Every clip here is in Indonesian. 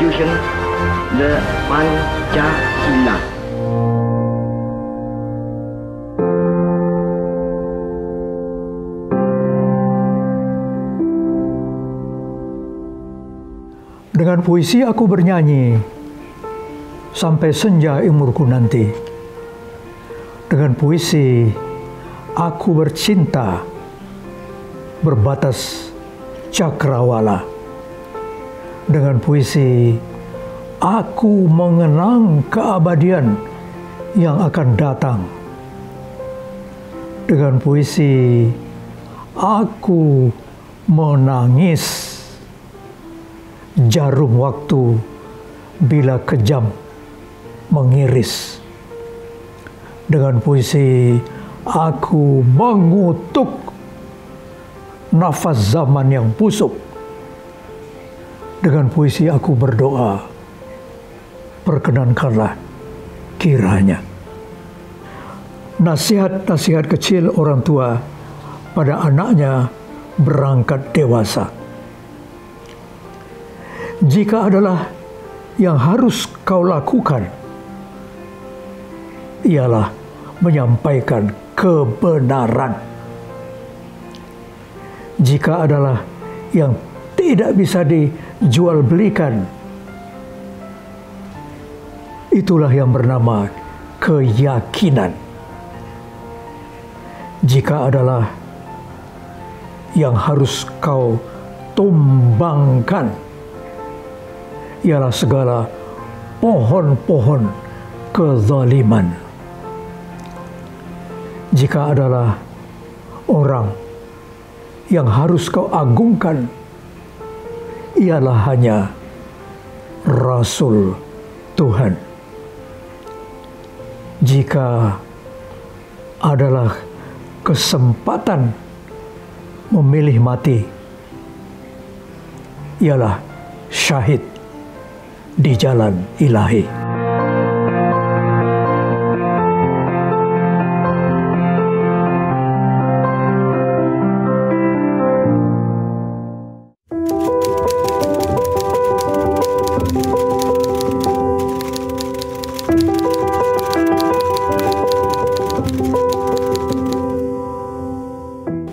Constitution, the Pancasila. Dengan puisi aku bernyanyi sampai senja umurku nanti. Dengan puisi aku bercinta berbatas cakrawala. Dengan puisi aku mengenang keabadian yang akan datang. Dengan puisi aku menangis jarum waktu bila kejam mengiris. Dengan puisi aku mengutuk nafas zaman yang busuk. Dengan puisi aku berdoa, perkenankanlah kiranya. Nasihat-nasihat kecil orang tua pada anaknya berangkat dewasa. Jika adalah yang harus kau lakukan, ialah menyampaikan kebenaran. Jika adalah yang tidak bisa dijual belikan, itulah yang bernama keyakinan. Jika adalah yang harus kau tumbangkan, ialah segala pohon-pohon kezaliman. Jika adalah orang yang harus kau agungkan, ialah hanya Rasul Tuhan. Jika adalah kesempatan memilih mati, ialah syahid di jalan ilahi.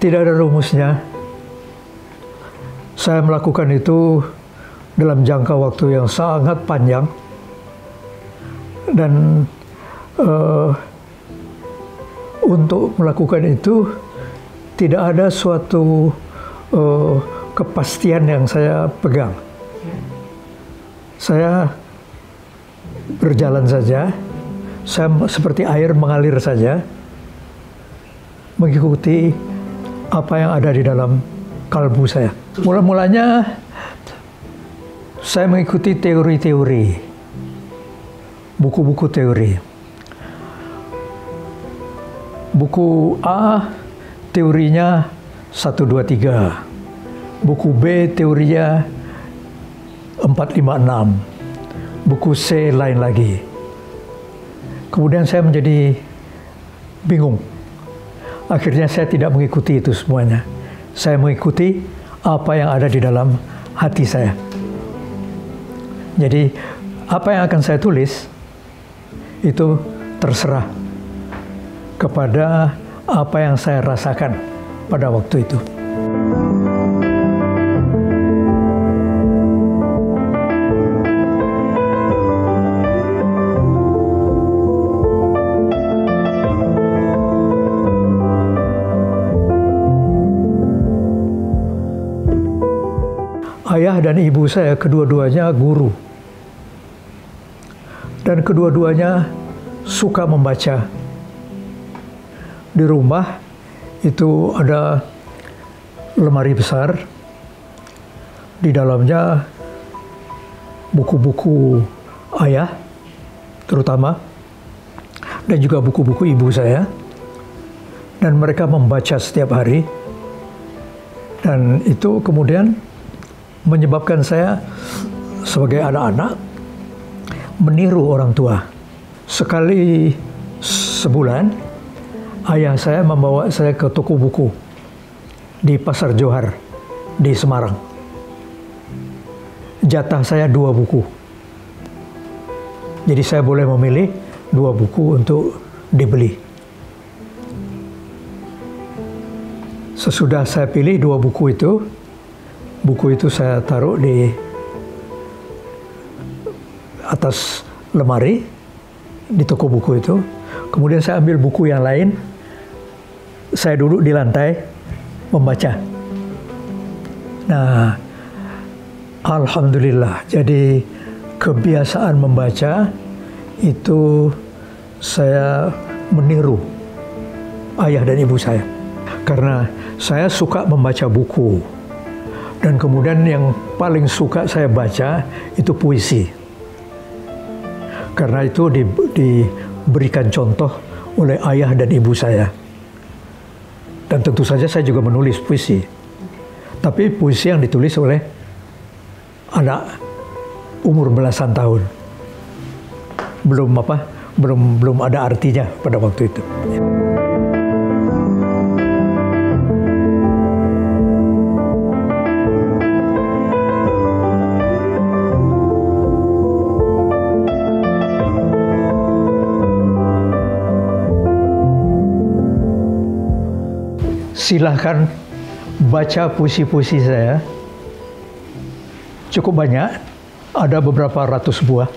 Tidak ada rumusnya. Saya melakukan itu dalam jangka waktu yang sangat panjang, dan untuk melakukan itu tidak ada suatu kepastian yang saya pegang. Saya berjalan saja, saya seperti air mengalir saja, mengikuti apa yang ada di dalam kalbu saya. Mula-mulanya saya mengikuti teori-teori, buku-buku teori. Buku A teorinya 1, 2, 3. Buku B teorinya 4, 5, 6. Buku C lain lagi. Kemudian saya menjadi bingung. Akhirnya saya tidak mengikuti itu semuanya. Saya mengikuti apa yang ada di dalam hati saya. Jadi apa yang akan saya tulis itu terserah kepada apa yang saya rasakan pada waktu itu. Ayah dan ibu saya kedua-duanya guru. Dan kedua-duanya suka membaca. Di rumah itu ada lemari besar. Di dalamnya buku-buku ayah terutama, dan juga buku-buku ibu saya. Dan mereka membaca setiap hari. Dan itu kemudian menyebabkan saya sebagai anak-anak meniru orang tua. Sekali sebulan, ayah saya membawa saya ke toko buku di Pasar Johar di Semarang. jatah saya 2 buku. Jadi saya boleh memilih 2 buku untuk dibeli. Sesudah saya pilih 2 buku itu saya taruh di atas lemari di toko buku itu. Kemudian saya ambil buku yang lain, saya duduk di lantai membaca. Nah, alhamdulillah, jadi kebiasaan membaca itu saya meniru ayah dan ibu saya. Karena saya suka membaca buku. Dan kemudian yang paling suka saya baca itu puisi. Karena itu diberikan contoh oleh ayah dan ibu saya. Dan tentu saja saya juga menulis puisi. Tapi puisi yang ditulis oleh anak umur belasan tahun. Belum ada artinya pada waktu itu. Silahkan baca puisi-puisi saya. Cukup banyak, ada beberapa ratus buah.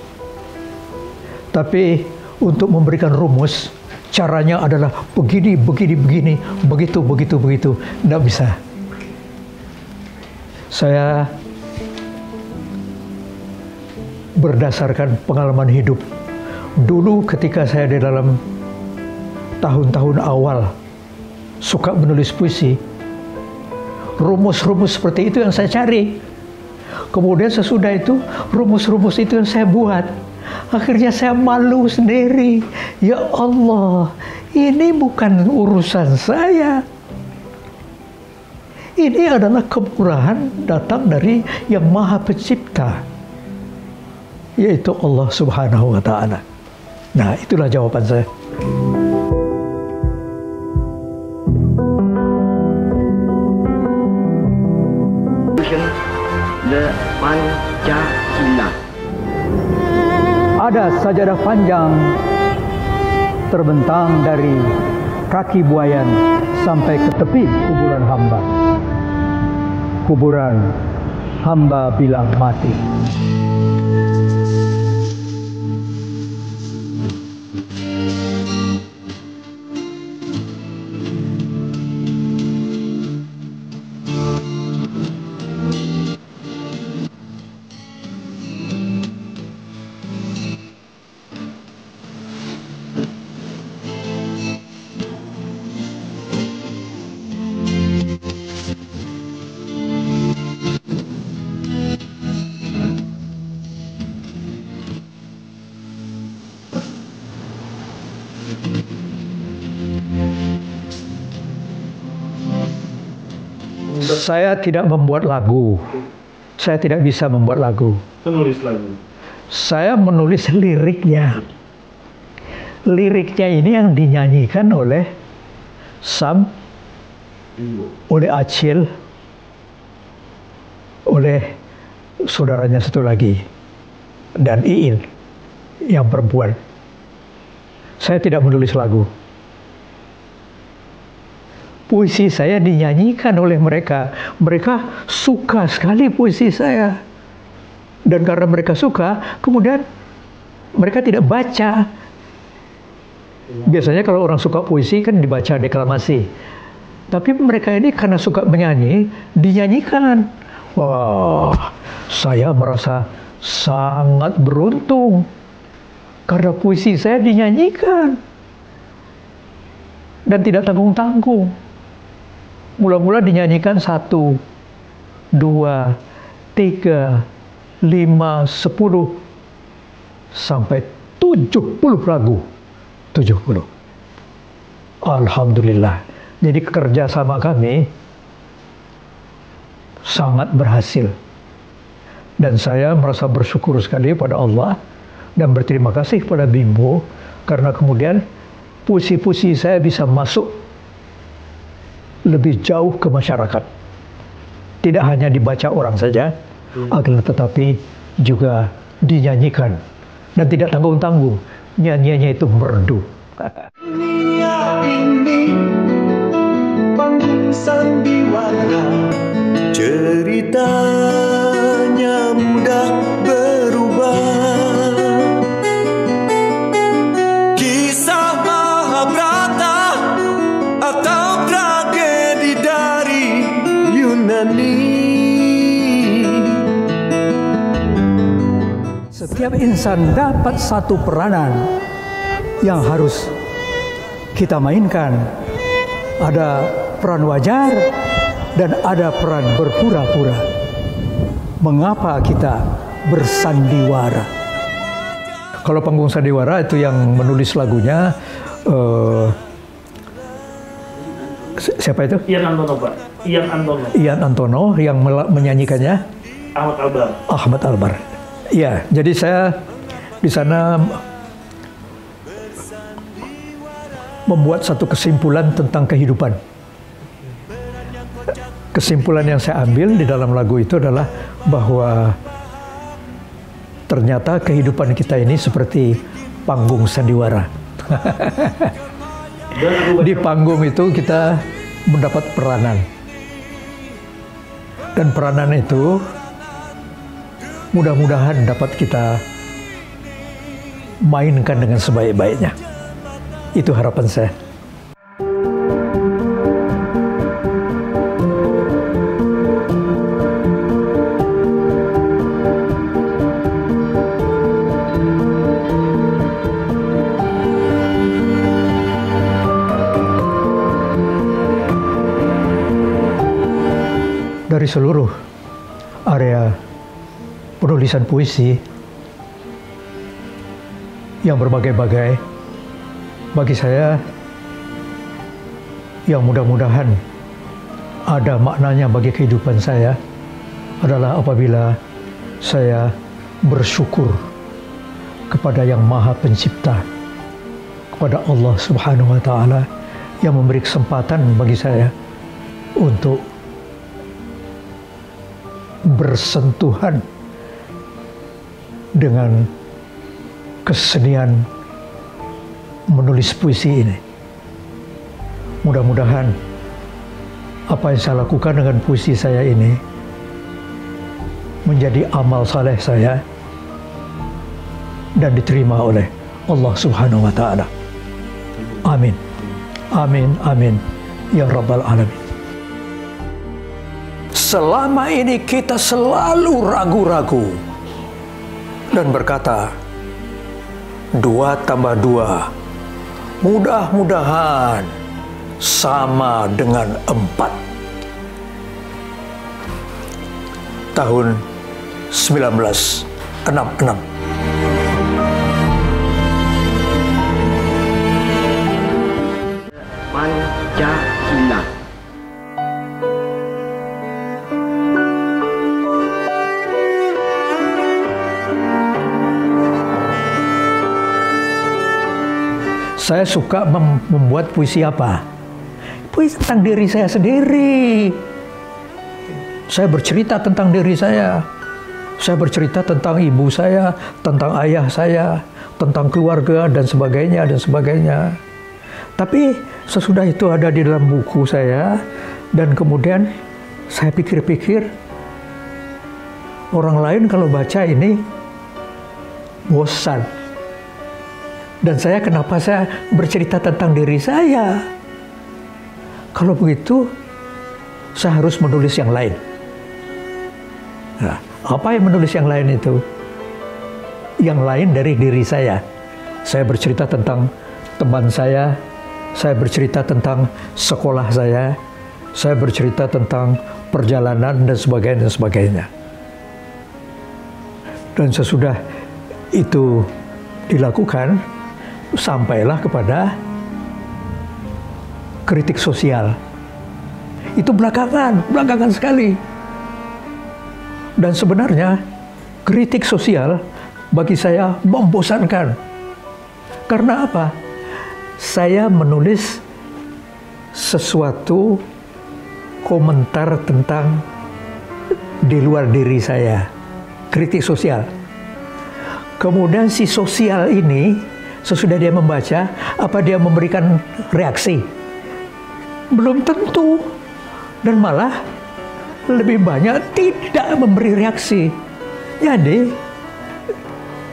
Tapi untuk memberikan rumus, caranya adalah begini, begitu. Tidak bisa. Saya berdasarkan pengalaman hidup. Dulu ketika saya di dalam tahun-tahun awal suka menulis puisi, rumus-rumus seperti itu yang saya cari. Kemudian sesudah itu, rumus-rumus itu yang saya buat. Akhirnya saya malu sendiri. Ya Allah, ini bukan urusan saya. Ini adalah kemurahan datang dari Yang Maha Pencipta, yaitu Allah Subhanahu wa Ta'ala. Nah, itulah jawaban saya. The Pancasila. Ada sajadah panjang terbentang dari kaki buayan sampai ke tepi kuburan hamba. Kuburan hamba bilang mati. Saya tidak membuat lagu. Saya tidak bisa membuat lagu. Menulis lagu. Saya menulis liriknya. Liriknya ini yang dinyanyikan oleh Sam, oleh Acil, oleh saudaranya satu lagi, dan Iin yang perempuan. Saya tidak menulis lagu. Puisi saya dinyanyikan oleh mereka. Mereka suka sekali puisi saya. Dan karena mereka suka, kemudian mereka tidak baca. Biasanya kalau orang suka puisi kan dibaca deklamasi. Tapi mereka ini karena suka menyanyi, dinyanyikan. Wah, saya merasa sangat beruntung. Karena puisi saya dinyanyikan. Dan tidak tanggung-tanggung. Mula-mula dinyanyikan 1, 2, 3, 5, 10, sampai 70 lagu. 70. Alhamdulillah. Jadi kerja sama kami sangat berhasil. Dan saya merasa bersyukur sekali pada Allah dan berterima kasih pada Bimbo karena kemudian puisi-puisi saya bisa masuk lebih jauh ke masyarakat. Tidak hanya dibaca orang saja, akan tetapi juga dinyanyikan dan tidak tanggung-tanggung. Nyanyiannya itu merdu. Dunia ini panggung sandiwara, ceritanya mudah berubah. Kisah Mahabharata atau tragedi dari Yunani. Setiap insan dapat satu peranan yang harus kita mainkan. Ada peran wajar dan ada peran berpura-pura. Mengapa kita bersandiwara? Kalau panggung sandiwara itu yang menulis lagunya siapa itu? Ian Antono, Pak. Ian Antono yang menyanyikannya Ahmad Albar. Iya, jadi saya di sana membuat satu kesimpulan tentang kehidupan. Kesimpulan yang saya ambil di dalam lagu itu adalah bahwa ternyata kehidupan kita ini seperti panggung sandiwara. Di panggung itu kita mendapat peranan. Dan peranan itu mudah-mudahan dapat kita mainkan dengan sebaik-baiknya. Itu harapan saya. Dari seluruh area penulisan puisi yang berbagai-bagai, bagi saya yang mudah-mudahan ada maknanya bagi kehidupan saya adalah apabila saya bersyukur kepada Yang Maha Pencipta, kepada Allah Subhanahu wa Ta'ala yang memberi kesempatan bagi saya untuk bersentuhan dengan kesenian menulis puisi ini. Mudah-mudahan apa yang saya lakukan dengan puisi saya ini menjadi amal saleh saya dan diterima oleh Allah Subhanahu wa Ta'ala. Amin. Amin, amin. Ya Rabbal Alamin. Selama ini kita selalu ragu-ragu dan berkata, 2 tambah 2 mudah-mudahan sama dengan 4. Tahun 1966. Pancasila. Saya suka membuat puisi apa? Puisi tentang diri saya sendiri. Saya bercerita tentang diri saya. Saya bercerita tentang ibu saya, tentang ayah saya, tentang keluarga, dan sebagainya, dan sebagainya. Tapi sesudah itu ada di dalam buku saya, dan kemudian saya pikir-pikir, orang lain kalau baca ini bosan. Dan saya kenapa saya bercerita tentang diri saya? Kalau begitu, saya harus menulis yang lain. Nah, apa yang menulis yang lain itu? Yang lain dari diri saya. Saya bercerita tentang teman saya bercerita tentang sekolah saya bercerita tentang perjalanan dan sebagainya dan sebagainya. Dan sesudah itu dilakukan, sampailah kepada kritik sosial. Itu belakangan sekali. Dan sebenarnya kritik sosial bagi saya membosankan. Karena apa? Saya menulis sesuatu komentar tentang di luar diri saya, kritik sosial. Kemudian si sosial ini, sesudah dia membaca, apa dia memberikan reaksi? Belum tentu. Dan malah lebih banyak tidak memberi reaksi. Jadi,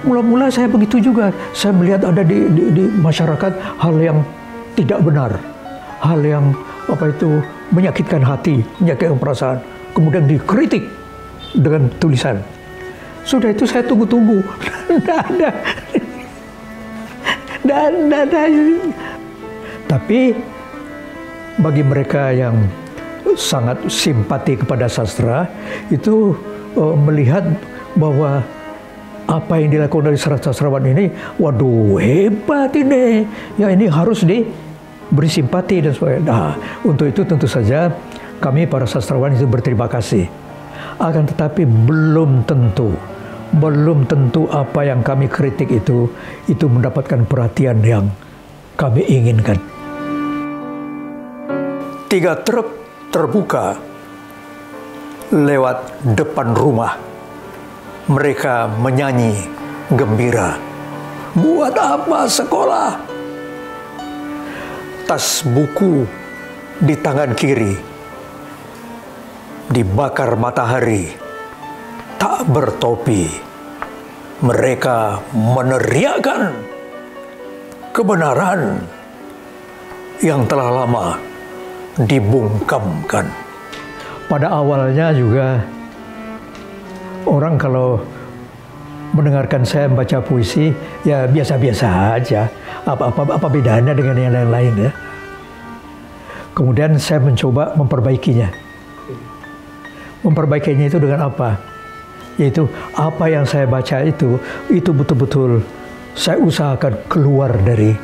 mula-mula saya begitu juga. Saya melihat ada di masyarakat hal yang tidak benar. Hal yang menyakitkan hati, menyakitkan perasaan. Kemudian dikritik dengan tulisan. Sudah itu saya tunggu-tunggu. Tidak ada. Tapi bagi mereka yang sangat simpati kepada sastra, itu melihat bahwa apa yang dilakukan dari sastrawan ini, waduh hebat ini. Ya ini harus diberi simpati dan sebagainya. Nah, untuk itu tentu saja kami para sastrawan itu berterima kasih. Akan tetapi belum tentu apa yang kami kritik itu mendapatkan perhatian yang kami inginkan. 3 truk terbuka lewat depan rumah. Mereka menyanyi gembira. Buat apa sekolah? Tas buku di tangan kiri dibakar matahari, tak bertopi. Mereka meneriakkan kebenaran yang telah lama dibungkamkan. Pada awalnya juga orang kalau mendengarkan saya membaca puisi, ya biasa-biasa aja. Apa bedanya dengan yang lain-lain ya. Kemudian saya mencoba memperbaikinya. Memperbaikinya itu dengan apa? Yaitu apa yang saya baca itu betul-betul saya usahakan keluar dari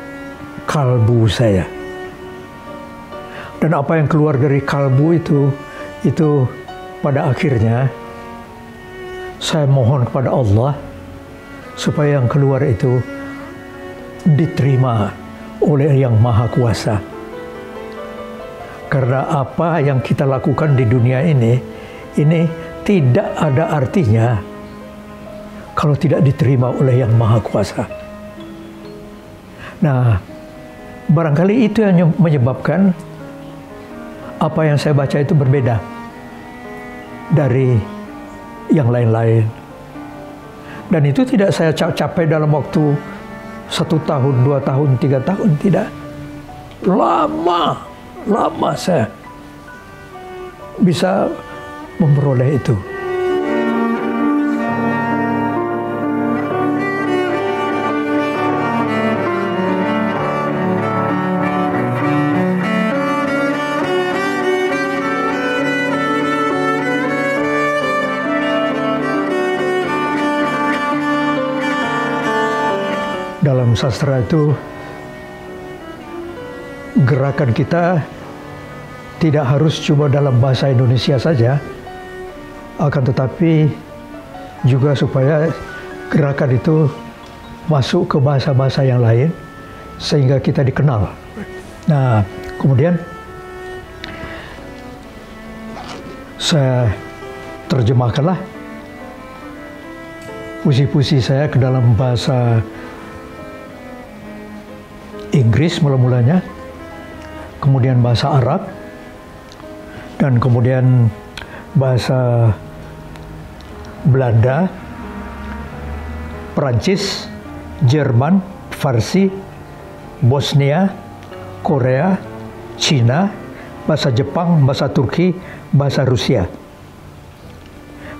kalbu saya. Dan apa yang keluar dari kalbu itu pada akhirnya saya mohon kepada Allah supaya yang keluar itu diterima oleh Yang Maha Kuasa. Karena apa yang kita lakukan di dunia ini tidak ada artinya kalau tidak diterima oleh Yang Maha Kuasa. Nah, barangkali itu yang menyebabkan apa yang saya baca itu berbeda dari yang lain-lain. Dan itu tidak saya capai dalam waktu 1 tahun, 2 tahun, 3 tahun, tidak. Lama saya bisa memperoleh itu. Dalam sastra itu, gerakan kita tidak harus cuma dalam bahasa Indonesia saja, akan tetapi juga supaya gerakan itu masuk ke bahasa-bahasa yang lain, sehingga kita dikenal. Nah, kemudian saya terjemahkanlah puisi-puisi saya ke dalam bahasa Inggris mula-mulanya, kemudian bahasa Arab, dan kemudian bahasa Belanda, Perancis, Jerman, Farsi, Bosnia, Korea, Cina, bahasa Jepang, bahasa Turki, bahasa Rusia.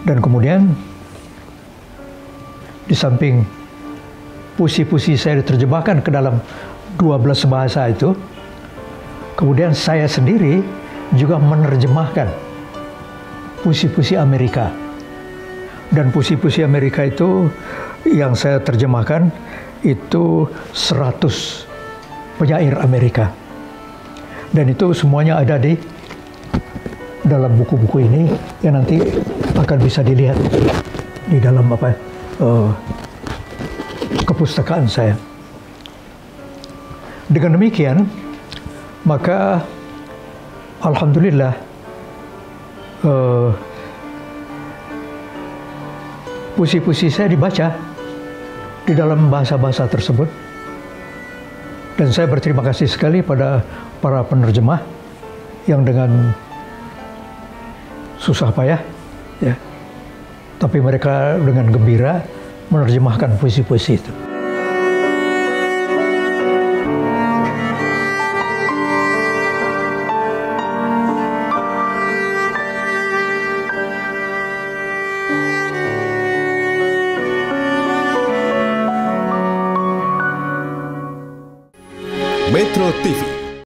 Dan kemudian di samping puisi-puisi saya diterjemahkan ke dalam 12 bahasa itu, kemudian saya sendiri juga menerjemahkan puisi-puisi Amerika. Dan puisi-puisi Amerika itu yang saya terjemahkan itu 100 penyair Amerika. Dan itu semuanya ada di dalam buku-buku ini yang nanti akan bisa dilihat di dalam kepustakaan saya. Dengan demikian, maka alhamdulillah puisi-puisi saya dibaca di dalam bahasa-bahasa tersebut. Dan saya berterima kasih sekali pada para penerjemah yang dengan susah payah, ya, tapi mereka dengan gembira menerjemahkan puisi-puisi itu.